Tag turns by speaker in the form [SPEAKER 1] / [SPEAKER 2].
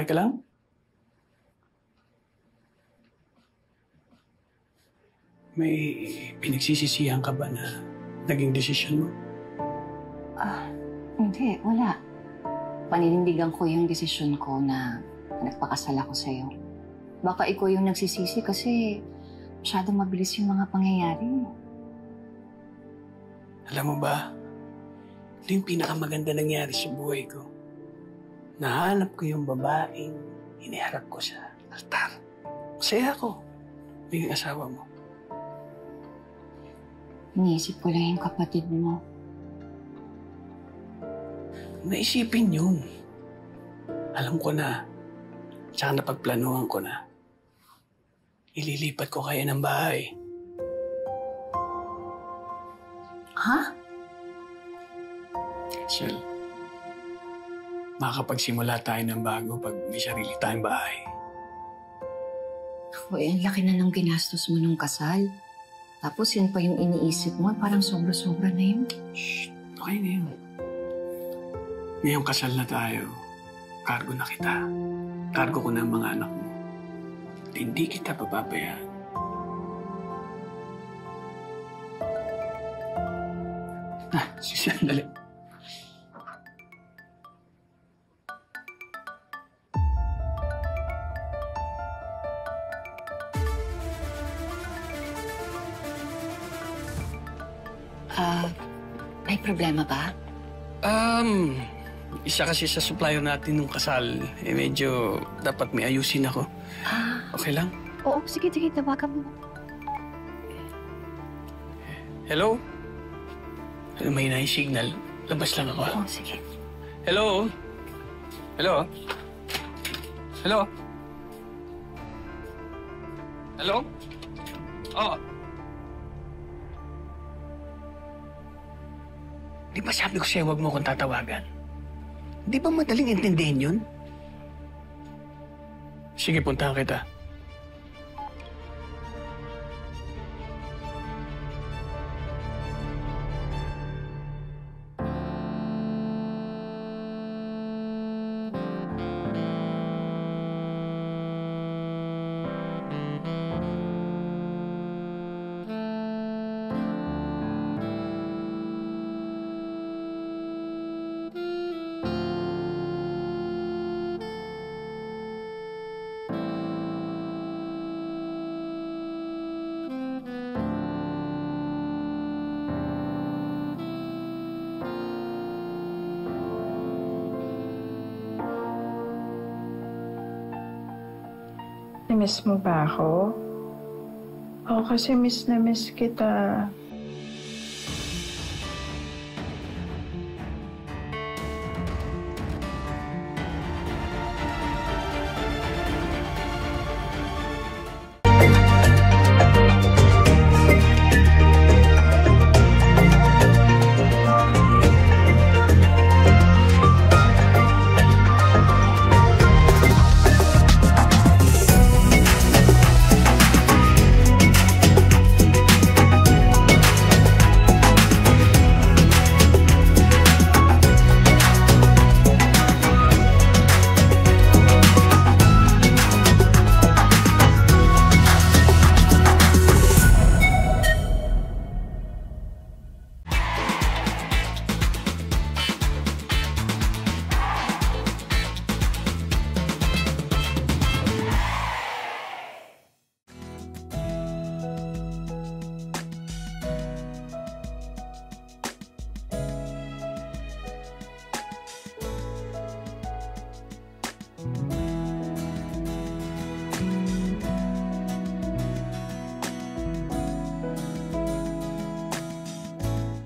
[SPEAKER 1] Okay ka lang? May pinagsisisihan ka ba na naging desisyon mo?
[SPEAKER 2] Hindi, wala. Paninindigan ko yung desisyon ko na nagpakasal ako sa'yo. Baka ikaw yung nagsisisi kasi masyadong mabilis yung mga pangyayari.
[SPEAKER 1] Alam mo ba, ito yung pinakamaganda nangyari sa buhay ko. Nahanap ko yung babaeng iniharap ko sa altar. Masaya ako. Yung asawa mo.
[SPEAKER 2] Iniisip ko lang yung kapatid mo.
[SPEAKER 1] Naisipin yun. Alam ko na. Tsaka napagplanuhan ko na. Ililipat ko kayo ng bahay.
[SPEAKER 2] Ha?
[SPEAKER 1] Sel, makakapagsimula tayo ng bago pag may sarili tayong bahay.
[SPEAKER 2] Uy, ang laki na ng ginastos mo nung kasal. Tapos yun pa yung iniisip mo, parang sobra-sobra na yun.
[SPEAKER 1] Shh, okay na yun. Ngayong kasal na tayo, cargo na kita. Cargo ko na ang mga anak mo. At hindi kita papabayaan. Sandali.
[SPEAKER 2] May problema ba?
[SPEAKER 1] Isa kasi sa supplier natin nung kasal, medyo dapat may ayusin ako. Okay lang?
[SPEAKER 2] Oo, sige, tawagan mo.
[SPEAKER 1] Hello? May na yung signal. Labas lang ako.
[SPEAKER 2] Oo, sige.
[SPEAKER 1] Hello? Hello? Hello? Hello? Oh. Di ba sabi ko sa'yo huwag mo akong tatawagan? Di ba madaling intindihin yun? Sige, puntahan kita.
[SPEAKER 3] Miss mo ba ako? Oo, kasi miss na miss kita.